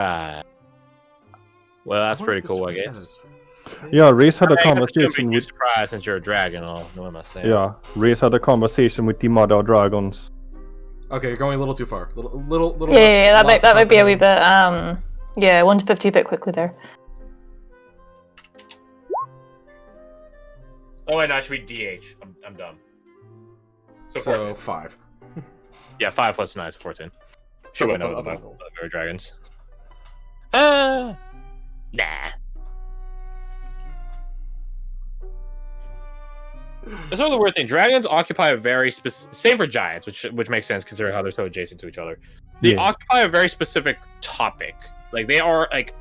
Well, that's pretty cool, I guess. Yeah, Reese had a I conversation be with. surprised since you're a dragon. All know what I'm saying. Yeah, Reese had a conversation with the mother dragons. Okay, you're going a little too far. Little. Yeah, that might be a wee bit. Yeah, 1 to 50 a bit quickly there. Oh wait, no, it should be DH. I'm dumb. So 5. Yeah, 5 plus 9 is 14. She wouldn't know about the dragons. Nah. That's another weird thing. Dragons occupy a very specific... Same for giants, which makes sense considering how they're so adjacent to each other. They occupy a very specific topic. Like, they are, like...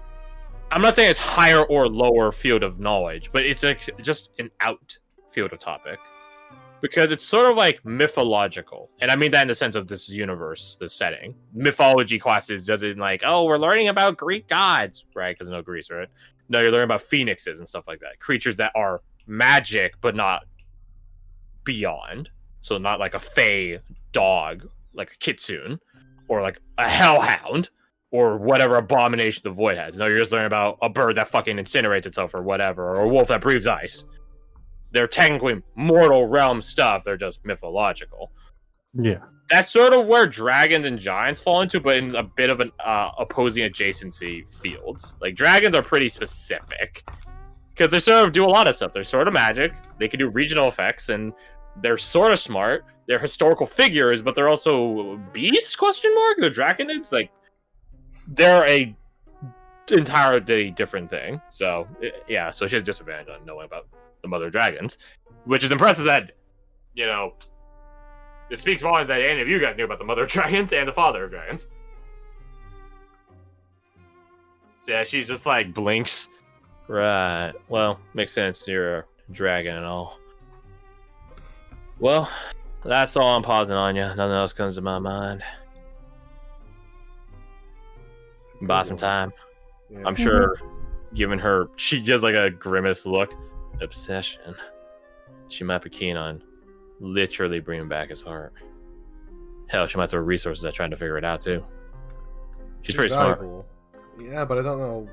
I'm not saying it's higher or lower field of knowledge, but it's like just an out field of topic. Because it's sort of like mythological. And I mean that in the sense of this universe, the setting. Mythology classes doesn't like, oh, we're learning about Greek gods, right? Because no Greece, right? No, you're learning about phoenixes and stuff like that. Creatures that are magic, but not beyond. So not like a fey dog, like a kitsune, or like a hellhound, or whatever abomination the void has. No, you're just learning about a bird that fucking incinerates itself or whatever, or a wolf that breathes ice. They're technically mortal realm stuff. They're just mythological. Yeah. That's sort of where dragons and giants fall into, but in a bit of an opposing adjacency fields. Like, dragons are pretty specific. Because they sort of do a lot of stuff. They're sort of magic. They can do regional effects, and they're sort of smart. They're historical figures, but they're also beasts, ? They're dragonids? Like, they're a entirely different thing. So, yeah, so she has disadvantage on knowing about the mother dragons, which is impressive that, you know, it speaks volumes that any of you guys knew about the mother dragons and the father of dragons. So yeah, she just like blinks. Right. Well, makes sense. You're a dragon and all. Well, that's all I'm pausing on you. Nothing else comes to my mind. Buy some time. Yeah. I'm sure, given her, she gives like a grimace look. Obsession. She might be keen on literally bringing back his heart. Hell, she might throw resources at trying to figure it out too. She's pretty valuable. Smart. Yeah, but I don't know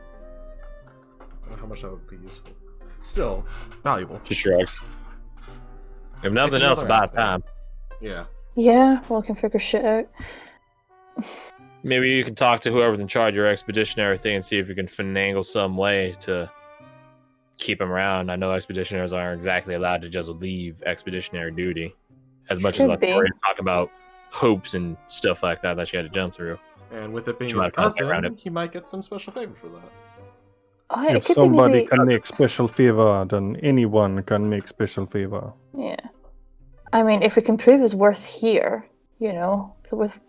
how much that would be useful. Still, valuable. She shrugs. If nothing else, about time. Yeah. Yeah, well, I can figure shit out. Maybe you can talk to whoever's in charge of your expeditionary thing and see if you can finagle some way to keep him around. I know expeditionaries aren't exactly allowed to just leave expeditionary duty. As much as like we're talking about hopes and stuff like that she had to jump through. And with it being his cousin, he might get some special favor for that. If somebody can make special favor, then anyone can make special favor. Yeah. I mean, if we can prove his worth here, you know, with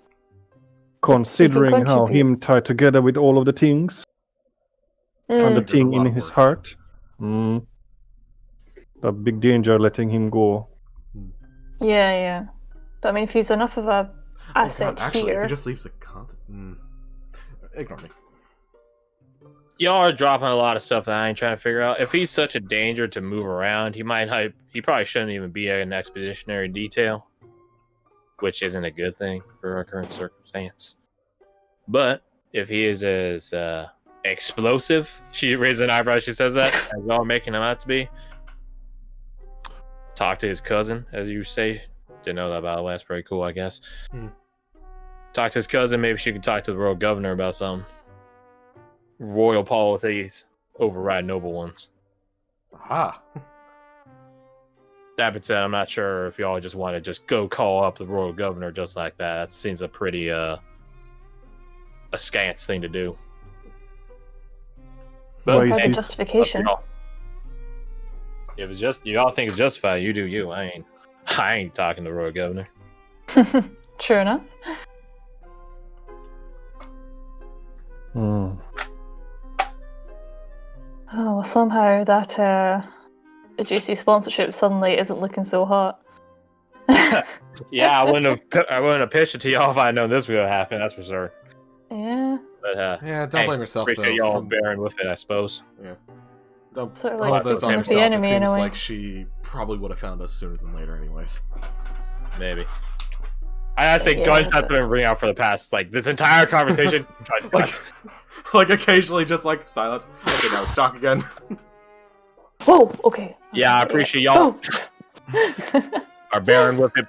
considering how him tied together with all of the things and the thing in his heart. The big danger letting him go. Yeah. But I mean, if he's enough of a asset actually, here... if he just leaves the continent... Ignore me. Y'all are dropping a lot of stuff that I ain't trying to figure out. If he's such a danger to move around, he probably shouldn't even be an expeditionary detail, which isn't a good thing for our current circumstance. But if he is as explosive, she raises an eyebrow, she says that, as y'all are making him out to be. Talk to his cousin, as you say. Didn't know that, by the way. That's pretty cool, I guess. Talk to his cousin. Maybe she can talk to the royal governor about something. Royal policies override noble ones. Aha. That being said, I'm not sure if y'all just want to just go call up the royal governor just like that. That seems a pretty askance thing to do. But for the justification. If it's just y'all think it's justified, you do you. I ain't talking to the royal governor. True enough. Oh, well, somehow that GC sponsorship suddenly isn't looking so hot. Yeah, I wouldn't have pitched it to y'all if I known this was gonna happen. That's for sure. Yeah. But yeah, don't blame yourself. Appreciate y'all bearing with it, I suppose. Yeah. Don't sort of hold like this on with yourself. the enemy it seems in a way. like she probably would have found us sooner than later, anyways. Maybe. I gotta say, gunshots been ringing out for the past, like, this entire conversation. like occasionally just like silence. Okay, now talk again. Whoa, okay. Yeah, I appreciate y'all are bearing with it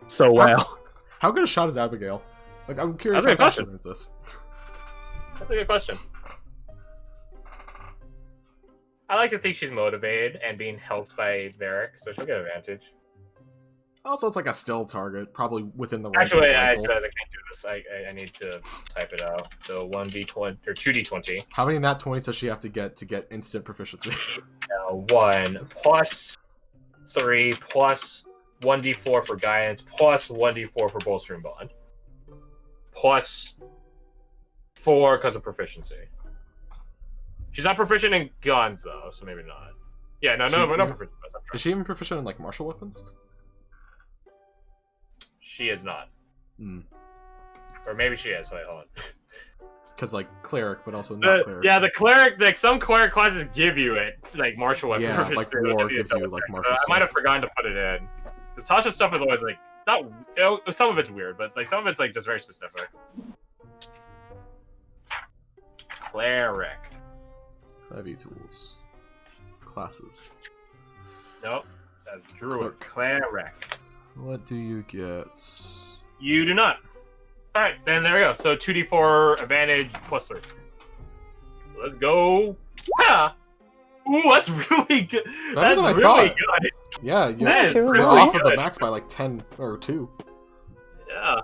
so well. How good a shot is Abigail? Like, I'm curious That's a how good question. this. That's a good question. I like to think she's motivated and being helped by Varric, so she'll get advantage. Also, it's like a still target, probably within the range. Actually, I can't do this. I need to type it out. So 1d20 or 2d20. How many nat 20s does she have to get instant proficiency? 1 plus 3 plus 1d4 for guidance plus 1d4 for bolstering bond plus 4 because of proficiency. She's not proficient in guns though, so maybe not. Yeah, no proficient. Is she even proficient in like martial weapons? She is not. Hmm. Or maybe she is. Wait, hold on. Because like cleric, but also not cleric. Yeah, the cleric, like some cleric classes give you it. It's like martial weapon. Yeah, like war gives you like martial. I might have forgotten to put it in. This Tasha stuff is always like not. Some of it's weird, but like some of it's like just very specific. Cleric. Heavy tools. Classes. Nope. That's druid. Cleric. What do you get? You do not. Alright, then there we go. So 2d4 advantage plus 3. Let's go. Ha! Ooh, that's really good. That's really good. Yeah, you're really off of the max by like 10 or 2. Yeah.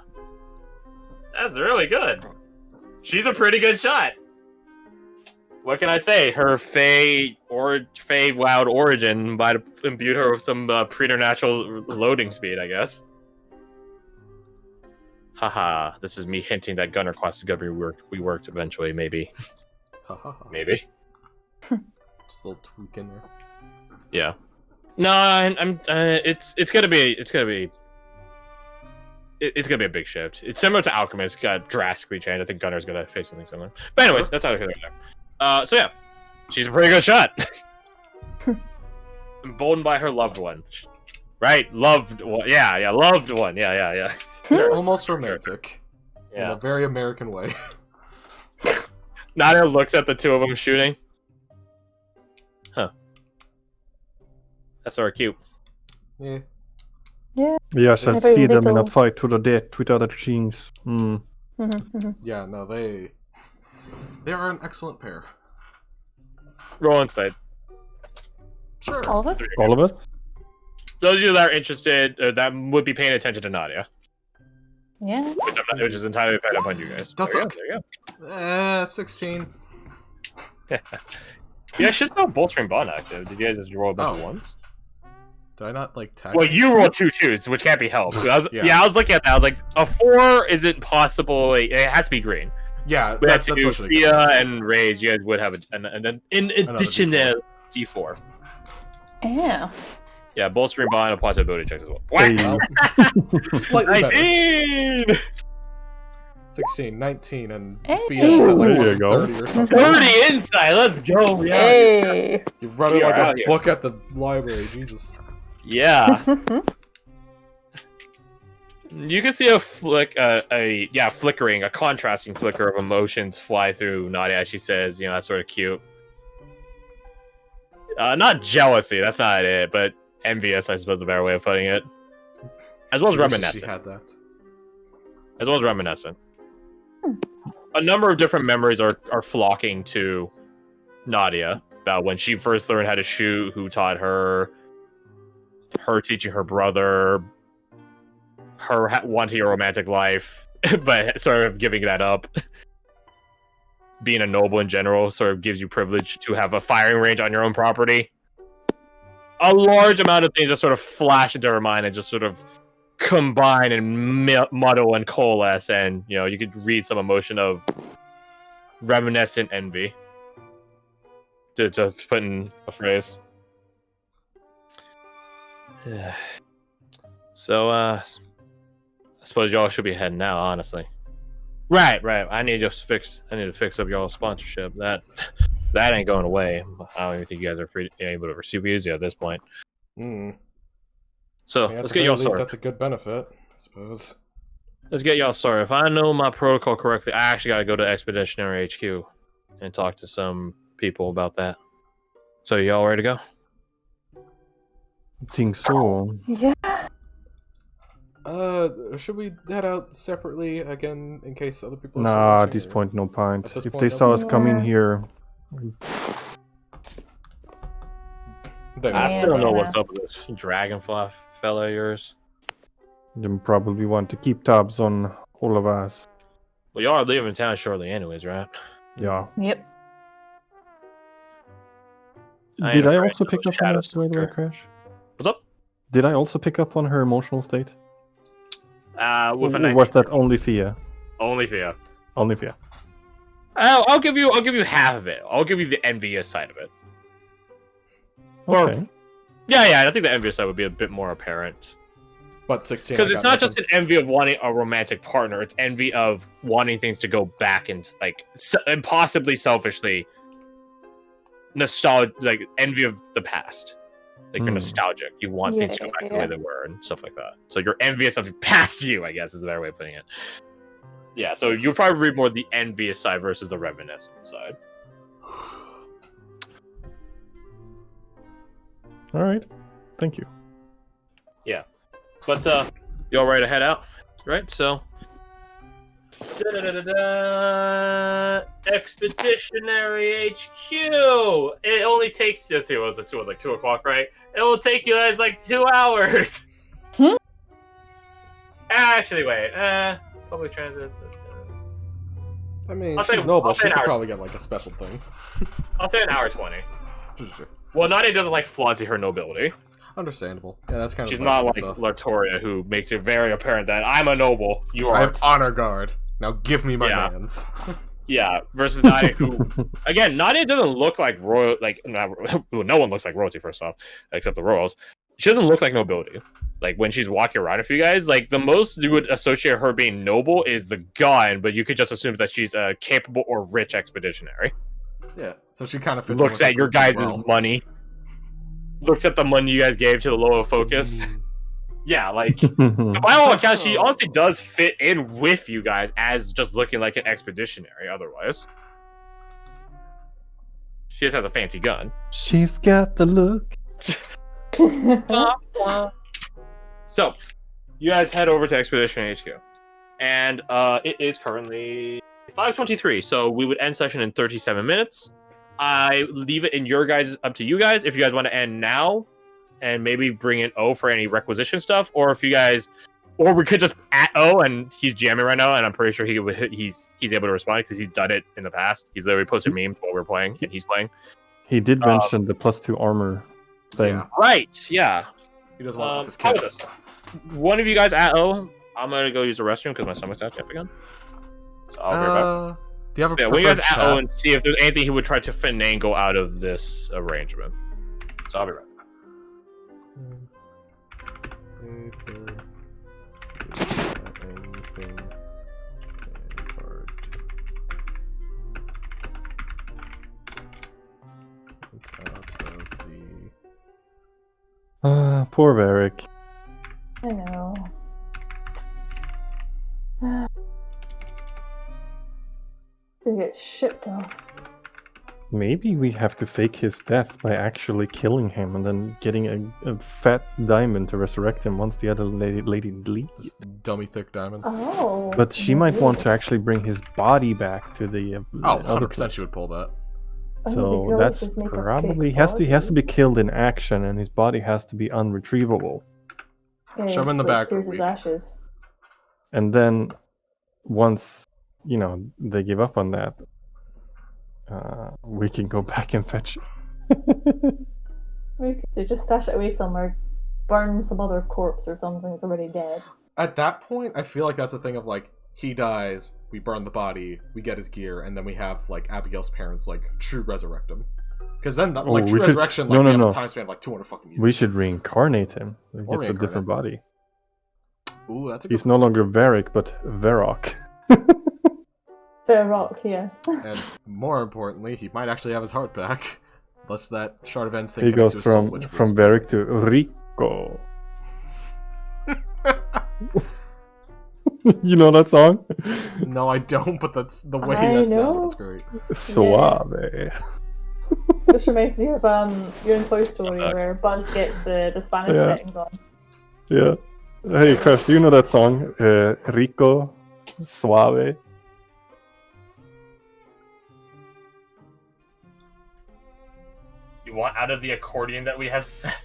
That's really good. She's a pretty good shot. What can I say? Her Fey Wild origin might have imbued her with some preternatural loading speed, I guess. Haha, this is me hinting that Gunner Quest is gonna be reworked eventually, maybe. Maybe. Just a little tweak in there. Yeah. No, I'm. It's gonna be a big shift. It's similar to Alchemist, got drastically changed. I think Gunner's gonna face something similar. But anyways, that's how they're there. So yeah, she's a pretty good shot. Emboldened by her loved one, right? Loved one, yeah, loved one, yeah. It's almost romantic, in a very American way. Nadia looks at the two of them shooting. Huh. That's sort of cute. Yeah. Yes, I see them in a fight to the death with other things. Yeah, no, they are an excellent pair. Roll inside. Sure. All of us? All of us? Those of you that are interested, that would be paying attention to Nadia. Yeah. Which is entirely dependent upon you guys. That's there okay. You go. 16. Yeah, she's still bolstering bond active. Did you guys just roll a bunch of ones? Did I not like tag? Well, you rolled 2 2s, which can't be helped. I was looking at that. I was like, a 4 isn't possible. Like, it has to be green. Yeah, that's what Fia and Raze. You guys would have an addition there D4. Yeah. Yeah, bolstering bond applies to ability checks as well. Slightly 19! Better. 16, 19, and Fia is at like 30 or something. 30 inside, let's go! Yeah. Hey! You're running like a book at the library, Jesus. Yeah. You can see a flickering, a contrasting flicker of emotions fly through Nadia as she says, that's sort of cute. Not jealousy, that's not it, but envious, I suppose, the better way of putting it. As well as reminiscent. She had that. As well as reminiscent. A number of different memories are flocking to Nadia about when she first learned how to shoot, who taught her teaching her brother, her wanting a romantic life, but sort of giving that up. Being a noble in general sort of gives you privilege to have a firing range on your own property. A large amount of things just sort of flash into her mind and just sort of combine and muddle and coalesce, and you could read some emotion of reminiscent envy to put in a phrase. So I suppose y'all should be heading now, honestly. Right. I need to fix up y'all's sponsorship. That ain't going away. I don't even think you guys are able to receive views at this point. So let's get y'all sorted. That's a good benefit. suppose. Let's get y'all started. If I know my protocol correctly, I actually gotta go to Expeditionary HQ and talk to some people about that. So y'all ready to go? I think so. Yeah. Should we head out separately again in case other people are Nah, still at watching, this or- point, no point. At this If point, they no saw us point. coming Yeah. here, Then I Yeah, still don't know yeah. what's up with this dragonfly fella of yours. they probably want to keep tabs on all of us. Well, y'all are leaving town shortly anyways, right? Yeah. Yep. I Did ain't I afraid also of pick those up on that, shadow by the way, stalker. Crash? What's up? Did I also pick up on her emotional state? With a Or was that only Fia? only for you. Only Fia. I'll give you half of it. I'll give you the envious side of it. Or- Okay. Yeah, I think the envious side would be a bit more apparent. But 16. Because I it's got not nothing. just an envy of wanting a romantic partner, it's envy of wanting things to go back and and possibly selfishly nostalgia, like envy of the past. Like you're nostalgic. You want things to go back the way Yeah. they were and stuff like that. So you're envious of past you, I guess is a better way of putting it. Yeah, so you'll probably read more the envious side versus the reminiscent side. All right. Thank you. But you all ready to head out? Right, so Expeditionary HQ. It only takes, let's see, what was it? It was like 2 o'clock, right? It will take you guys like 2 hours. Actually, wait. Public transit. I mean, I'll she's say- noble. I'll She say could an hour. probably get like a special thing. I'll say an hour 20. Well, Nadia doesn't like flaunt her nobility. Understandable. Yeah, that's kind She's of not like stuff. Latoria, who makes it very apparent that I'm a noble. You I have aren't. honor guard. Now give me my Yeah. mans. Yeah, versus Nadia, who again, Nadia doesn't look like royal. Like not, well, no one looks like royalty. First off, except the royals. She doesn't look like nobility. Like when she's walking around with you guys, like the most you would associate her being noble is the gun, but you could just assume that she's a capable or rich expeditionary. Yeah, so she kind of fits. Looks in with at your the group guys' well. money. Looks at the money you guys gave to the lower focus. Yeah, like so by all accounts, she honestly does fit in with you guys as just looking like an expeditionary. Otherwise, she just has a fancy gun. She's got the look. So, you guys head over to Expedition HQ, and it is currently 5:23. So we would end session in 37 minutes. I leave it in your guys, up to you guys, if you guys want to end now, and maybe bring in O for any requisition stuff, or if you guys, or we could just at O, and he's jamming right now, and I'm pretty sure he's able to respond because he's done it in the past. He's literally posted memes while we're playing, and he's playing. He did mention the +2 armor thing. Yeah, Right? Yeah. he doesn't want to up his How kid. about this? One of you guys at O. I'm gonna go use the restroom because my stomach's acting up again. So I'll be right back. Do you have a Yeah, when you guys preferred at O chat? and see if there's anything he would try to finagle out of this arrangement. So I'll be right back. Poor Varric. I know. To get shipped off. Maybe we have to fake his death by actually killing him and then getting a fat diamond to resurrect him once the other lady leaves. Just dummy thick diamond. Oh. But she might want to actually bring his body back to the Oh, other 100% place. she would pull that. So that's probably he has to be killed in action, and his body has to be unretrievable. Shove him in the back for a Here's his week. ashes. And then once they give up on that, we can go back and fetch. We could just stash it away somewhere, burn some other corpse or something that's already dead. At that point, I feel like that's a thing of like, he dies, we burn the body, we get his gear, and then we have like Abigail's parents like true resurrect him. Because then like we true should- resurrection, no, like we have no. a time span of like 200 fucking years. We should reincarnate him. He Or gets a different body. Ooh, that's a good He's no longer Varric, but Varrock. Fair rock, yes. And more importantly, he might actually have his heart back. Unless that shard of ends thing He connects goes to his soul, from which from was... Varric to Rico. You know that song? No, I don't, but that's the way I that know. sounds. That's great. Suave. Which reminds me of you're in Toy Story where Buzz gets the Spanish settings on. Yeah. Hey, Crash, do you know that song? Rico, Suave. You want out of the accordion that we have set?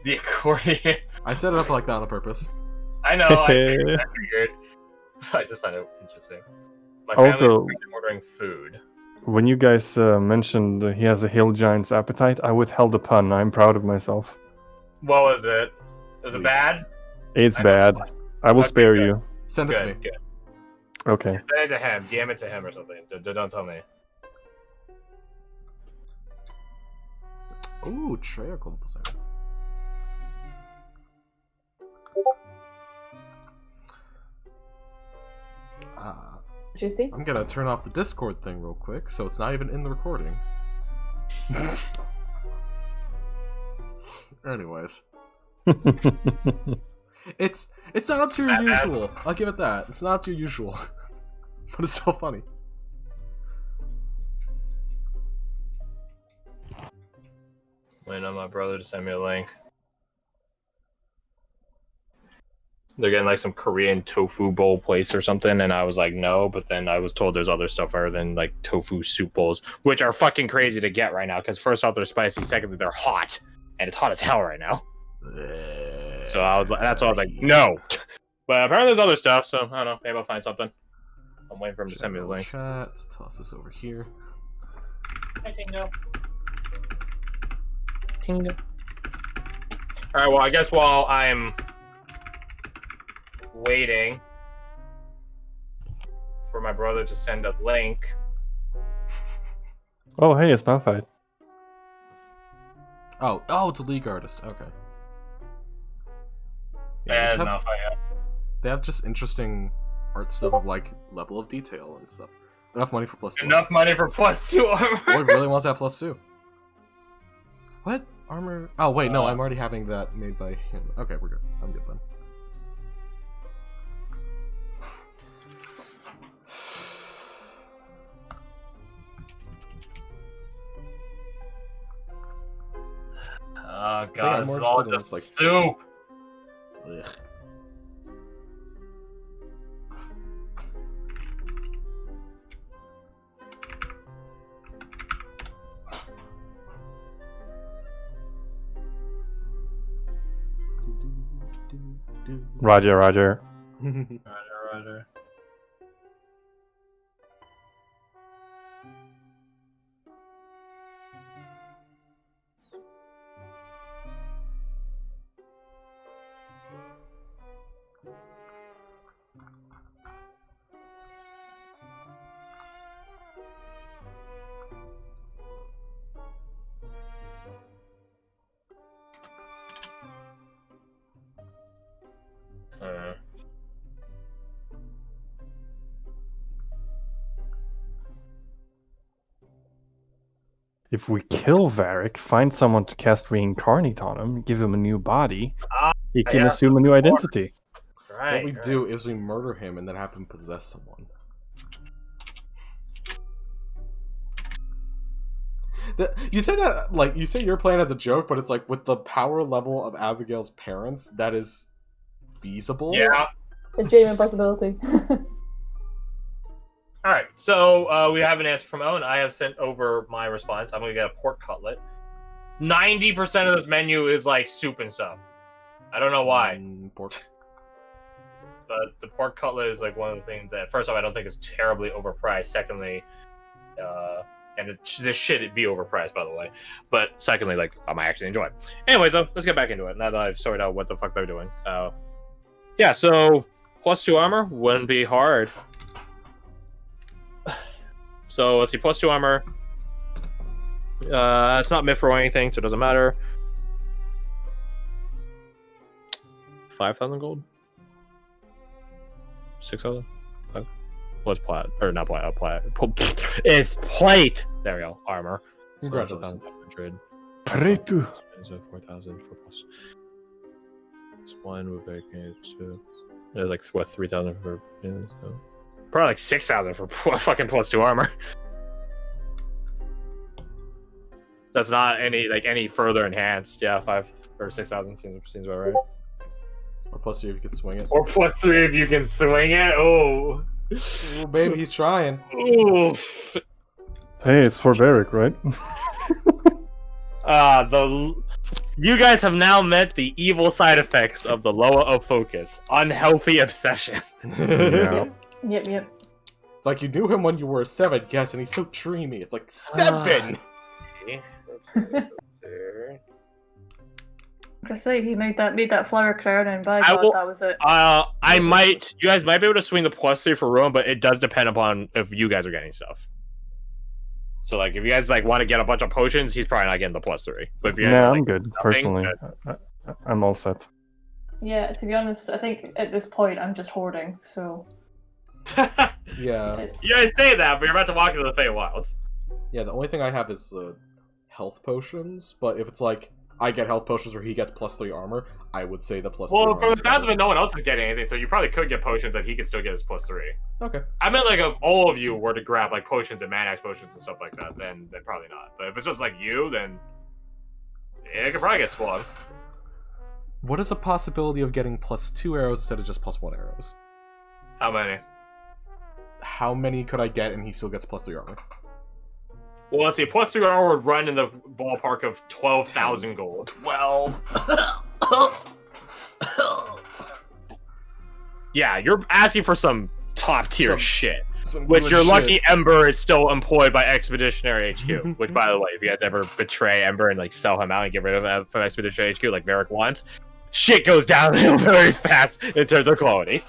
The accordion. I set it up like that on purpose. I know. I figured. I just find it interesting. My family's Also, ordering food. when you guys mentioned he has a hill giant's appetite, I withheld the pun. I'm proud of myself. What was it? Was it bad? It's bad. I will spare good. you. Send it to me. Good. Okay. Send it to him. DM it to him or something. Don't tell me. Ooh, Treya global designer. Juicy. I'm gonna turn off the Discord thing real quick, so it's not even in the recording. Anyways, it's not up to your usual. I'll give it that. It's not up to your usual, but it's still funny. Waiting on my brother to send me a link. They're getting like some Korean tofu bowl place or something, and I was like, no, but then I was told there's other stuff other than like tofu soup bowls, which are fucking crazy to get right now, because first off, they're spicy, secondly, they're hot, and it's hot as hell right now. So I was like, that's why I was like, no. But apparently there's other stuff, so I don't know, maybe I'll find something. I'm waiting for him to send me the link. Chat, toss this over here. Hi, Tingo. Tingo. Alright, well, I guess while I'm waiting for my brother to send a link. Oh, hey, it's Malphite. Oh, it's a League artist. Okay. Yeah, they, Malphite. They have just interesting art stuff of like level of detail and stuff. Enough money for +2. Enough money for +2 armor. Oh, it really wants that +2. What armor? Oh wait, no, I'm already having that made by him. Okay, we're good. I'm good then. Oh god, this is all just like soup. Ugh. Roger, Roger. Roger. If we kill Varric, find someone to cast Reincarnate on him, give him a new body, he can assume a new identity. Right. What we do is we murder him and then have him possess someone. You say that, like, you say you're playing as a joke, but it's like, with the power level of Abigail's parents, that is feasible? Yeah. A genuine possibility. Alright, so we have an answer from Owen. I have sent over my response. I'm going to get a pork cutlet. 90% of this menu is like soup and stuff. I don't know why. Pork. But the pork cutlet is like one of the things that, first off, I don't think is terribly overpriced. Secondly, and this shit be overpriced, by the way. But secondly, like, I might actually enjoy it. Anyways, though, let's get back into it now that I've sorted out what the fuck they're doing. Yeah, so +2 armor wouldn't be hard. So let's see, +2 armor. It's not Myth or anything, so it doesn't matter. 5,000 gold? 6,000? What's plat? Or not plat, it's plate! There we go, armor. Congratulations. 4,000. 4,000 for plus. This one would make it 2. There's like what 3,000 for probably like 6,000 for fucking +2 armor. That's not any further enhanced. Yeah, 5 or 6,000 seems about right. Or +2 if you can swing it. Or +3 if you can swing it. Oh, Ooh, baby, he's trying. oof. Hey, it's for Varric, right? You guys have now met the evil side effects of the Loa of Focus. Unhealthy obsession. Yeah. Yep. It's like you knew him when you were 7, yes, and he's so dreamy. It's like 7! I say he made that flower crown, and by I God, will- that was it. You guys might be able to swing the +3 for Rowan, but it does depend upon if you guys are getting stuff. So, like, if you guys want to get a bunch of potions, he's probably not getting the +3. But if you guys Nah, are, I'm good, personally. I'm all set. Yeah, to be honest, I think at this point I'm just hoarding. So Yeah. You guys say that, but you're about to walk into the Feywilds. Yeah, the only thing I have is health potions, but if it's like I get health potions where he gets +3 armor, I would say the +3 Well, armor from the is sounds of better. it, no one else is getting anything, so you probably could get potions that he could still get his +3. Okay. I meant, like, if all of you were to grab, like, potions and Manax potions and stuff like that, then probably not. But if it's just, like, you, then it could probably get swung. What is a possibility of getting +2 arrows instead of just +1 arrows? How many? How many could I get and he still gets +3 armor? Well, let's see. +3 armor would run in the ballpark of 12,000 gold. 12. Yeah, you're asking for some top tier shit. Which Which your lucky Ember is still employed by Expeditionary HQ. Which, by the way, if you guys ever betray Ember and like sell him out and get rid of him from Expeditionary HQ, like Varric wants, shit goes downhill very fast in terms of quality.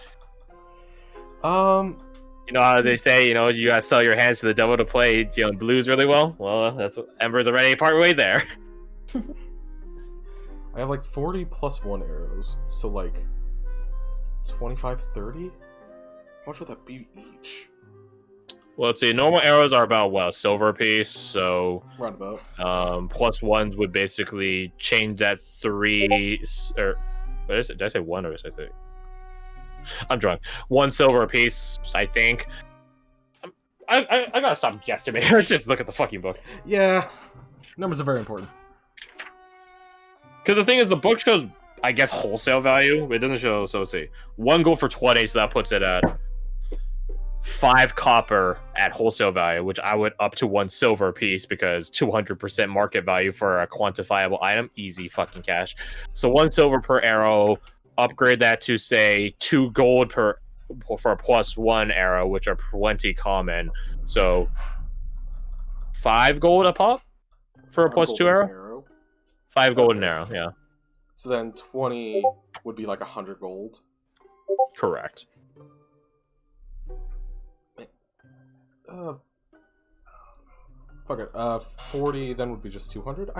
You know how they say, you know, you gotta sell your hands to the devil to play, you know, blues really well? Well, that's what Ember's already part way there. I have like 40 +1 arrows, so like 25, 30? How much would that be each? Well, let's see. Normal arrows are about, well, silver a piece, so Roundabout. +1s would basically change that 3, or what is it? Did I say 1 or did I say 3? I'm drunk. 1 silver a piece, I think. I gotta stop guesstimating. Let's just look at the fucking book. Yeah. Numbers are very important. Because the thing is, the book shows, I guess, wholesale value. It doesn't show, so let's see. 1 gold for 20, so that puts it at 5 copper at wholesale value, which I would up to 1 silver piece because 200% market value for a quantifiable item. Easy fucking cash. So 1 silver per arrow. Upgrade that to, say, 2 gold for a +1 arrow, which are plenty common. So 5 gold a pop for a +2 arrow? 5 gold an arrow, yeah. So then 20 would be like 100 gold. Correct. Fuck it. 40 then would be just 200.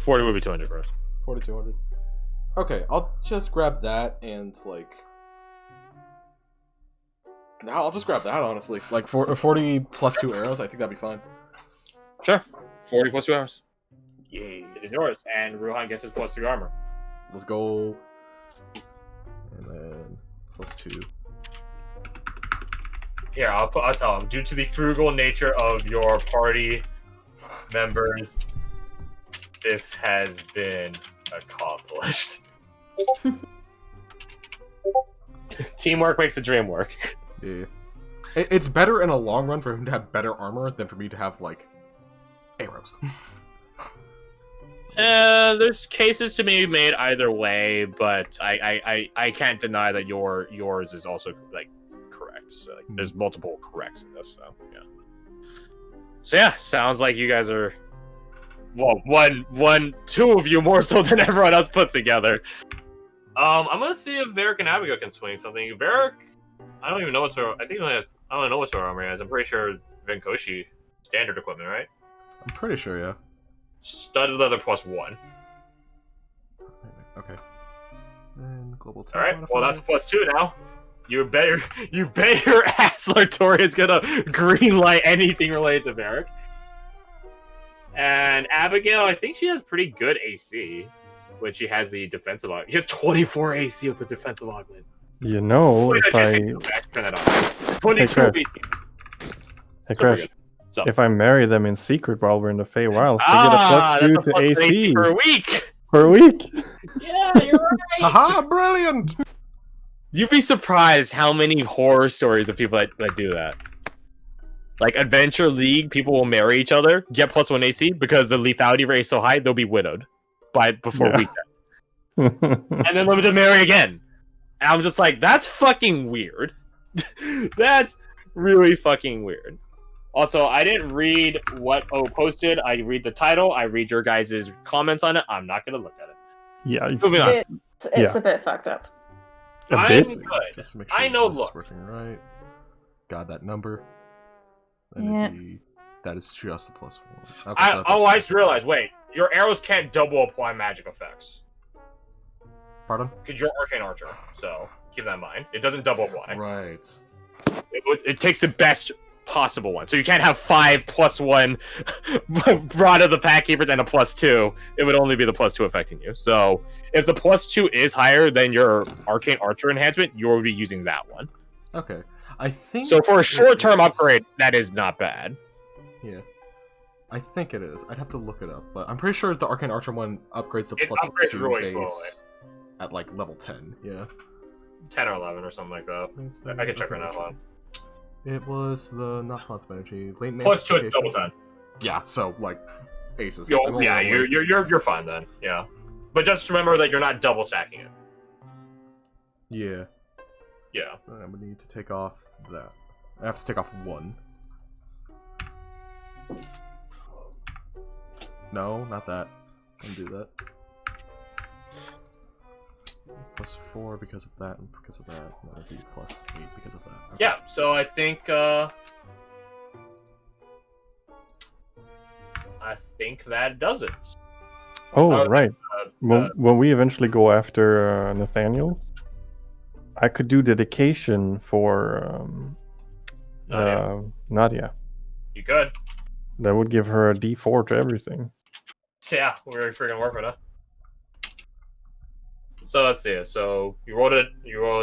40 would be 200 for us. 40, 200. Okay, I'll just grab that and like. No, I'll just grab that honestly. Like 40 +2 arrows, I think that'd be fine. Sure. 40 +2 arrows. Yay. It is yours, and Ruhan gets his +3 armor. Let's go. And then +2. Here, I'll tell him. Due to the frugal nature of your party members, this has been accomplished. Teamwork makes the dream work. Yeah. It's better in a long run for him to have better armor than for me to have, like, arrows. There's cases to be made either way, but I can't deny that yours is also, like, correct. So, like, there's multiple corrects in this, so, yeah. So, yeah, sounds like you guys are... Well, 2 of you more so than everyone else put together. I'm gonna see if Varric and Abigail can swing something. Varric, I don't even know what's her. I don't know what's her armor is. I'm pretty sure Venkoshi standard equipment, right? I'm pretty sure, yeah. Studded leather +1. Okay. And global. All right. Well, that's +2 now. You bet your ass Lartorian's gonna greenlight anything related to Varric. And Abigail, I think she has pretty good AC. which he has the defensive augment. He has 24 AC with the defensive augment. You know, Wait, if I... turn that on. 22 AC. Hey, Crash. So. If I marry them in secret while we're in the Feywilds, they get a +2 to AC. For a week! For a week? Yeah, you're right! Haha, brilliant! You'd be surprised how many horror stories of people that do that. Like Adventure League, people will marry each other, get +1 AC, because the lethality rate is so high, they'll be widowed before week 10. And then let them marry again. And I'm just like, that's fucking weird. That's really fucking weird. Also, I didn't read what O posted. I read the title. I read your guys' comments on it. I'm not going to look at it. Yeah, it's a bit fucked up. A bit? I'm good. Just to make sure I know, this look. is working right. Got that number. Yeah. That is just a +1. Okay, I just realized, wait. Your arrows can't double apply magic effects. Pardon? Because you're Arcane Archer, so keep that in mind. It doesn't double apply. Right. It takes the best possible one. So you can't have 5 +1 Rod of the Pack Keepers and a +2. It would only be the +2 affecting you. So if the +2 is higher than your Arcane Archer enhancement, you'll be using that one. Okay. I think so for a short-term upgrade, that is not bad. Yeah. I think it is. I'd have to look it up, but I'm pretty sure the Arcane Archer one upgrades to It +2 upgrades really base slowly. at like level 10. Yeah. 10 or 11 or something like that. I can check right now. It was the not quantum energy. Late +2, it's double 10. Yeah, so like aces. Yeah, you're fine then. Yeah, but just remember that you're not double stacking it. Yeah. Yeah. So I'm gonna need to take off that. I have to take off 1. No, not that. Don't do that. +4 because of that, and because of that. And that would be +8 because of that. Okay. Yeah, so I think that does it. Oh, right. When we eventually go after Nathaniel, I could do dedication for Nadia. You could. That would give her a D4 to everything. Yeah, we're freaking work for that. So let's see. So you rolled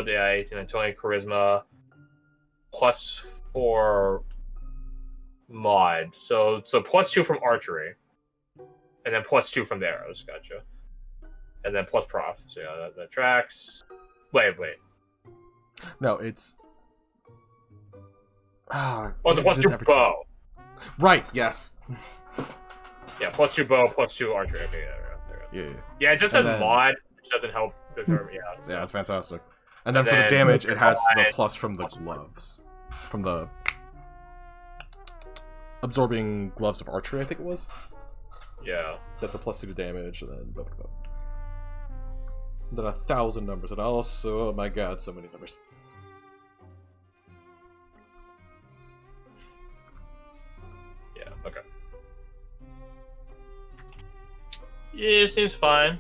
18 and 20 charisma +4 mod. So +2 from archery. And then +2 from the arrows, gotcha. And then plus prof. So yeah, that tracks. Wait. No, it's it's a +2 bow. Right, yes. Yeah, +2 bow, +2 archery. Okay, there we go. Yeah, it just says mod, which doesn't help determine. Yeah, yeah, that's fantastic. And then for the damage, it has the plus from the gloves. From the absorbing gloves of archery, I think it was. Yeah. That's a +2 to damage, and then blah, blah, blah. And then 1,000 numbers, and also, oh my god, so many numbers. Yeah, okay. Yeah, it seems fine.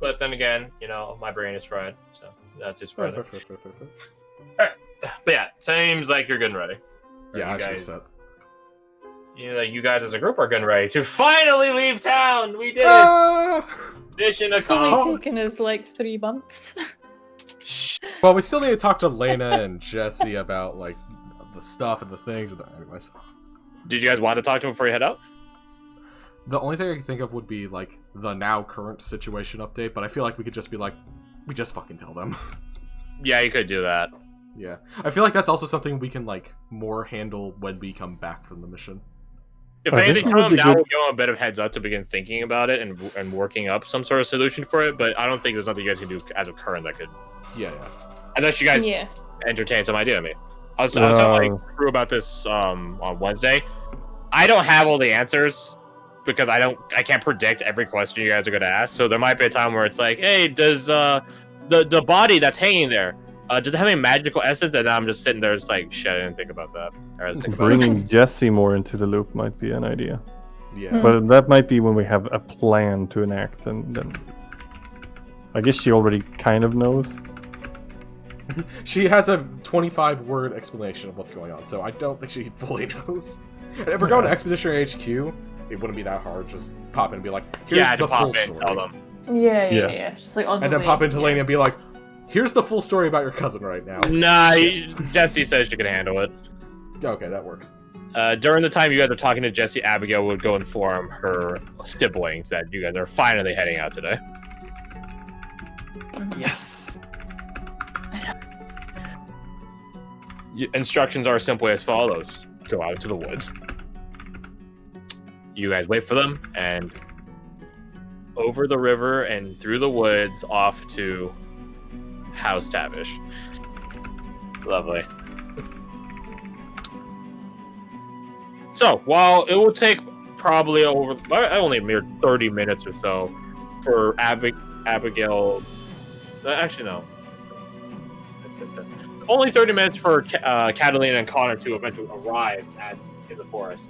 But then again, you know, my brain is fried, so that's just further. Alright, but yeah, seems like you're good and ready. Yeah, I should set. You guys as a group are getting ready to finally leave town. We did it. Mission It's only taken us like 3 months. Well, we still need to talk to Lena and Jesse about like the stuff and the things. And anyways, did you guys want to talk to him before you head out? The only thing I can think of would be like the now current situation update, but I feel like we could just be like, we just fucking tell them. Yeah, you could do that. Yeah, I feel like that's also something we can like more handle when we come back from the mission. If anything, tell them now we'll give them a bit of heads up to begin thinking about it and working up some sort of solution for it, but I don't think there's nothing you guys can do as of current that could... Yeah. Unless you guys entertain some idea of me. I was telling my crew about this on Wednesday. I don't have all the answers because I can't predict every question you guys are going to ask, so there might be a time where it's like, hey, does the body that's hanging there, does it have any magical essence? And I'm just sitting there just like, shit, I didn't think about that. Bringing Jesse more into the loop might be an idea. Yeah. But that might be when we have a plan to enact, and then I guess she already kind of knows. She has a 25-word explanation of what's going on, so I don't think she fully knows. And if we're going to Expeditionary HQ, it wouldn't be that hard. Just pop in and be like, here's the full story. Tell them. Yeah. Just like on and the then pop into Lane and be like, here's the full story about your cousin right now. Nah, Jesse says she can handle it. Okay, that works. During the time you guys are talking to Jesse, Abigail would go inform her siblings that you guys are finally heading out today. Yes. Instructions are simply as follows. Go out into the woods. You guys wait for them, and over the river and through the woods off to House Tavish. Lovely. So, while it will take probably only a mere 30 minutes or so for Abigail... Actually, no. Only 30 minutes for Catalina and Connor to eventually arrive in the forest.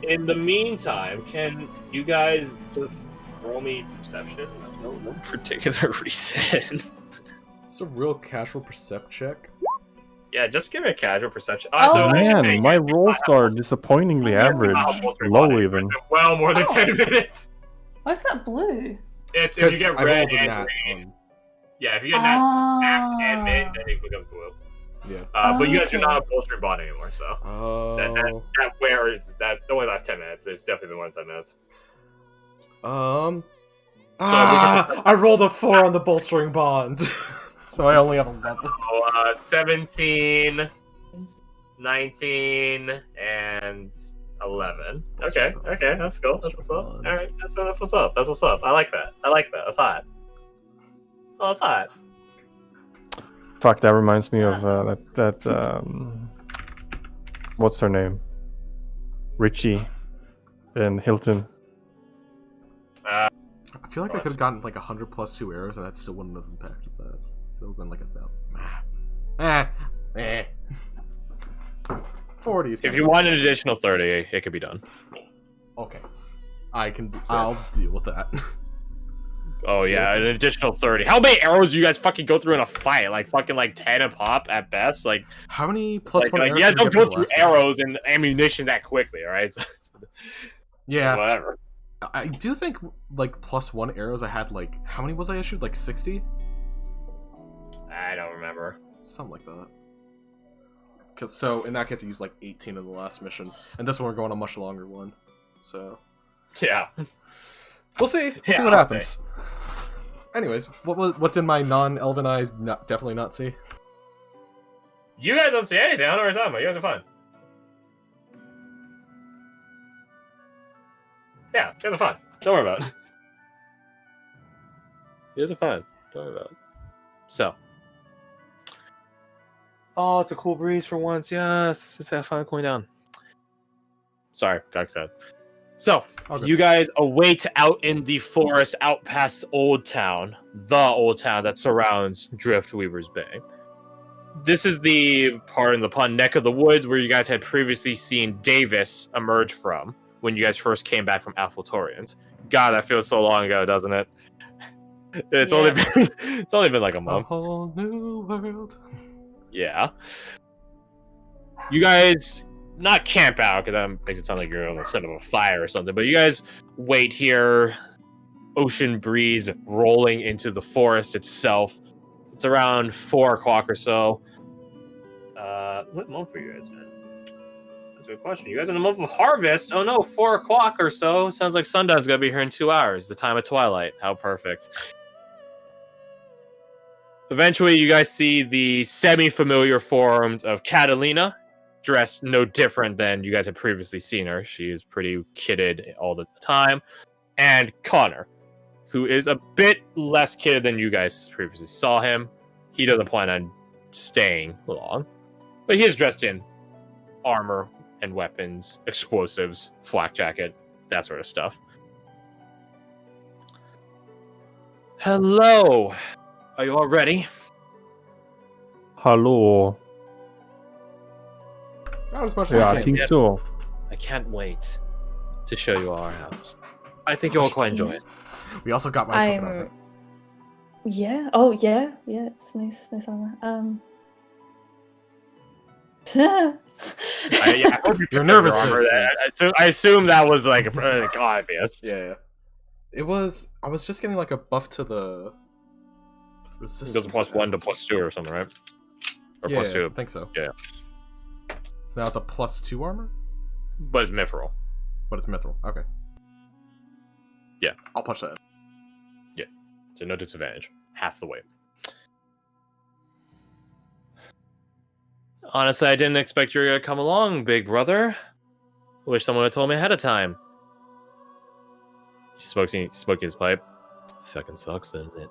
In the meantime, can you guys just roll me perception? No particular reason. It's a real casual percept check. Yeah, just give me a casual perception. Oh man, my rolls are disappointingly average. Low even. Well, more than 10 minutes. Why is that blue? It's if you get red and nat, green. Yeah, if you get nat and mid, then it becomes blue. Yeah. But you guys are not a bolstering bond anymore, so. That wears that only lasts 10 minutes. There's definitely been more than 10 minutes. I rolled a 4 on the bolstering bond. So I only have 11. 17, 19, and 11. Okay, that's cool. That's what's up. Alright, that's what's up. That's what's up. I like that. That's hot. Oh, that's hot. Fuck, that reminds me of what's her name? Richie in Hilton. I feel like I could have gotten like 100 plus 2 arrows and that still wouldn't have impacted that. It would have been like 1,000. 40. If you want an additional 30, it could be done. Okay. I'll deal with that. Oh yeah, an additional 30. How many arrows do you guys fucking go through in a fight? Like fucking like 10 a pop at best? Like how many plus 1 arrows? Yeah, don't go through arrows and ammunition that quickly, alright? Yeah. Whatever. I do think like plus 1 arrows I had like how many was I issued? Like 60? I don't remember. Something like that. So in that case I used like 18 in the last mission. And this one we're going on a much longer one. So yeah. We'll see. See what happens. Anyways, what's in my non-elven eyes? Definitely not see. You guys don't see anything. I don't know what you're talking about. You guys are fine. Yeah, you guys are fine. Don't worry about it. You guys are fine. Don't worry about it. So. Oh, it's a cool breeze for once. Yes. It's finally cooling down. Sorry, got excited. So, you guys await out in the forest, out past Old Town, the Old Town that surrounds Driftweaver's Bay. This is the part in the pun neck of the woods where you guys had previously seen Davis emerge from when you guys first came back from Alphatorians. God, that feels so long ago, doesn't it? It's only been like a month. A whole new world. Yeah. You guys not camp out because that makes it sound like you're on the set of a fire or something, but you guys wait here. Ocean breeze rolling into the forest itself. It's around 4 o'clock or so. What month are you guys in? That's a good question. You guys in the month of harvest? Oh no, 4 o'clock or so. Sounds like sundown's gonna be here in 2 hours. The time of twilight. How perfect. Eventually, you guys see the semi-familiar forms of Catalina, dressed no different than you guys had previously seen her. She is pretty kitted all the time. And Connor, who is a bit less kitted than you guys previously saw him. He doesn't plan on staying long. But he is dressed in armor and weapons, explosives, flak jacket, that sort of stuff. Hello! Are you all ready? Hello. Not as much as I think so. I can't wait to show you our house. I think you'll quite enjoy it. We also got my phone. Yeah. Oh, yeah. Yeah, it's nice armor. I hope you Your picked up nervousness armor. is- I assume that was like obvious. Yeah. It was. I was just getting like a buff to the. It goes resistance +1 to event. +2 or something, right? Or Yeah, +2. I think so. Yeah. So now it's a +2 armor, But it's mithril. but it's mithril. Okay. Yeah. I'll punch that. So no disadvantage. Half the weight. Honestly, I didn't expect you to come along, big brother. Wish someone had told me ahead of time. He's smoking his pipe. Fucking sucks, doesn't it?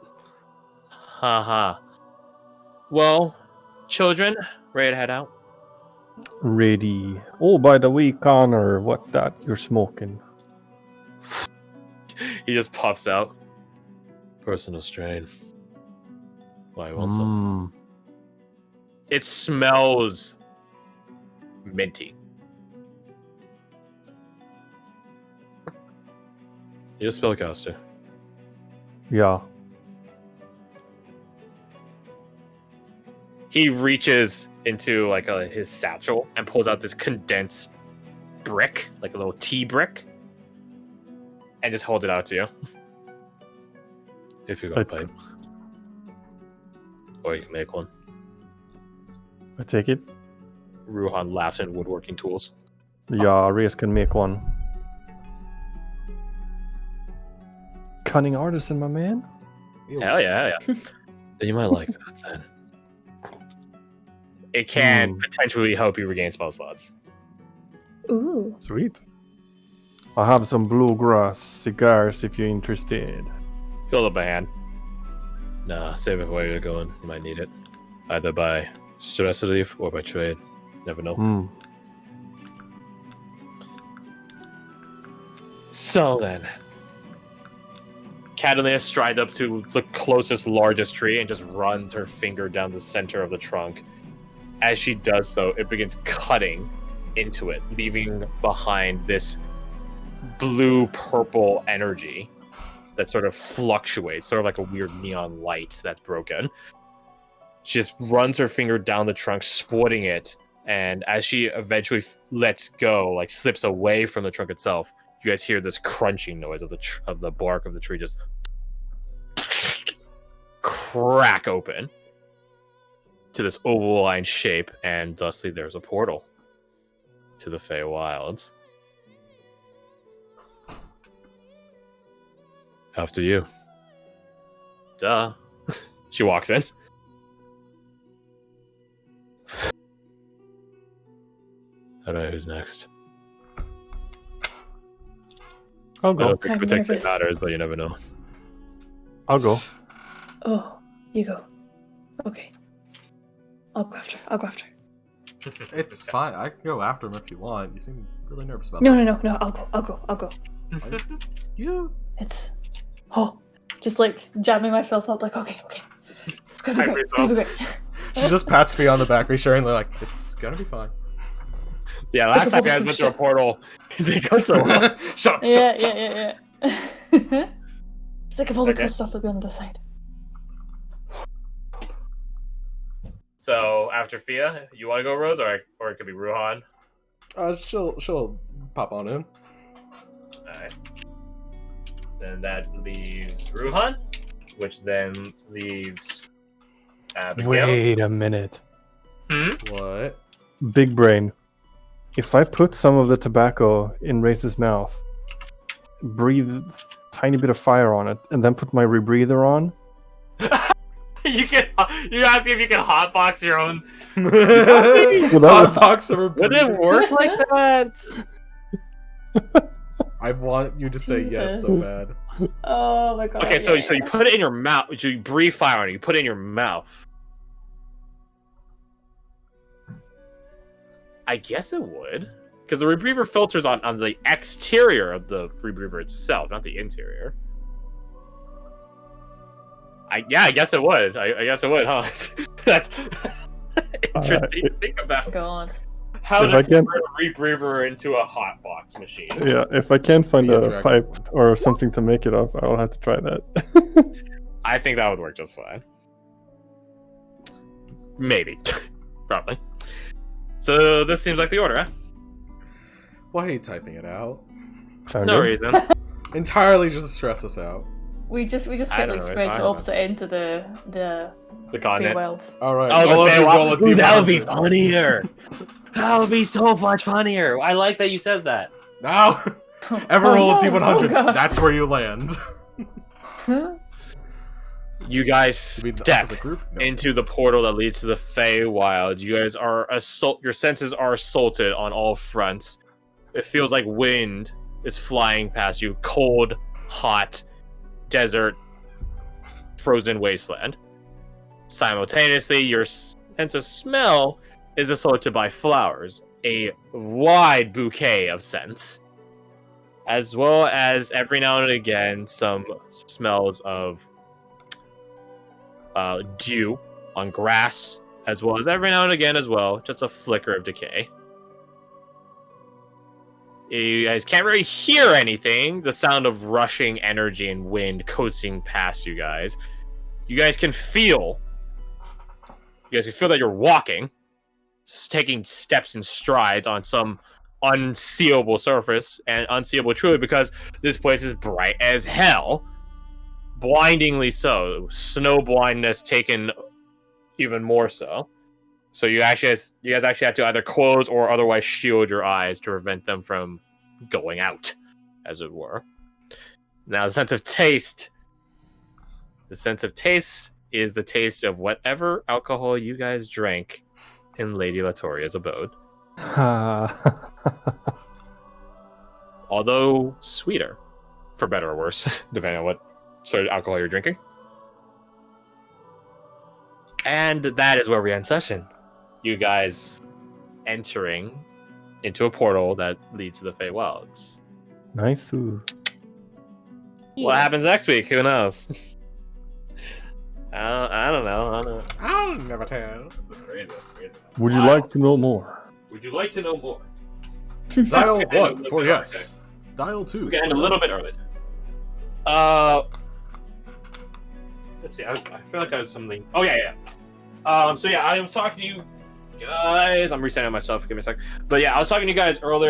Haha. Well, children, ready to head out? Ready. Oh, by the way, Connor, what that you're smoking? He just puffs out. Personal strain. Why won't some? It smells minty. You're a spellcaster. Yeah. He reaches into like his satchel and pulls out this condensed brick, like a little tea brick, and just holds it out to you. If you got a pipe, or you can make one. I take it. Ruhan laughs at woodworking tools. Yeah, Reyes can make one. Cunning artisan, my man. Hell yeah, yeah. Then you might like that then. It can potentially help you regain spell slots. Ooh. Sweet. I have some bluegrass cigars if you're interested. Hold up my hand. Nah, save it for where you're going. You might need it. Either by stress relief or by trade. Never know. So then, Catalina strides up to the closest, largest tree and just runs her finger down the center of the trunk. As she does so, it begins cutting into it, leaving behind this blue-purple energy that sort of fluctuates, sort of like a weird neon light that's broken. She just runs her finger down the trunk, splitting it, and as she eventually lets go, like slips away from the trunk itself, you guys hear this crunching noise of the bark of the tree just crack open to this oval-line shape, and thusly there's a portal to the Feywilds. After you. Duh. She walks in. Alright, who's next? I'll I go. don't think I'm it particularly nervous. matters, but you never know. I'll go. Oh, you go. Okay. I'll go after. I'll go after. It's fine. I can go after him if you want. You seem really nervous about No, this. no. I'll go. I'll go. I'll go. You. It's. Oh, just like jamming myself up. Like, okay. It's gonna be Hype great. It's gonna be great. She just pats me on the back, reassuringly, like, it's gonna be fine. Yeah, last time you guys went through a portal, they go so well. Shut up, Yeah. Think of all the Okay. cool stuff that'll be on the side. So after Fia, you want to go Rose, or it could be Ruhan. She'll pop on in. Alright. Then that leaves Ruhan, which then leaves Abigail. Wait a minute. What? Big brain. If I put some of the tobacco in Reyes' mouth, breathe a tiny bit of fire on it, and then put my rebreather on, You ask if you can hotbox your own. Hotbox of her Would it work like that? I want you to say yes so Jesus. bad. Oh my god. Okay, so yeah. you put it in your mouth. You breathe fire on it. You put it in your mouth. I guess it would, because the rebreather filters on the exterior of the rebreather itself, not the interior. I guess it would. I guess it would, huh? That's interesting to think about. God. How If to I can- convert a rebreather into a hotbox machine. yeah, if I can't find Be a a dragon. pipe or something to make it up, I'll have to try that. I think that would work just fine. Maybe. Probably. So this seems like the order, huh? Why are you typing it out? No reason. Entirely just to stress us out. We just I get don't like know spread what to you're opposite ends of the continent. Feywild. Alright, Oh, all the of you roll a Feywild. Dude, that would be D100. funnier. That would be so much funnier. I like that you said that. Now, ever roll a no. D100, Oh, God. that's where you land. You guys I mean, us step as a group? No. into the portal that leads to the Feywild. You guys are your senses are assaulted on all fronts. It feels like wind is flying past you. Cold, hot, desert, frozen wasteland. Simultaneously, your sense of smell is assaulted by flowers. A wide bouquet of scents. As well as every now and again, some smells of dew on grass, as well as every now and again as well, just a flicker of decay. You guys can't really hear anything. The sound of rushing energy and wind coasting past you guys. You guys can feel that you're walking, taking steps and strides on some unseeable surface, and unseeable truly because this place is bright as hell. Blindingly so. Snow blindness taken even more so. So you guys actually have to either close or otherwise shield your eyes to prevent them from going out, as it were. Now, the sense of taste is the taste of whatever alcohol you guys drank in Lady Latoria's abode. Although sweeter, for better or worse, depending on what sort of alcohol you're drinking. And that is where we end session. You guys entering into a portal that leads to the Feywilds. Nice. What happens next week? Who knows? I don't know. I'll never tell. Would you like to know more? Would you like to know more? Dial Okay, 1 for okay. yes. Dial 2. We can end a little bit early. Let's see. I feel like I have something. Oh yeah. So yeah, I was talking to you guys. I'm resetting myself. Give me a sec. But yeah, I was talking to you guys earlier.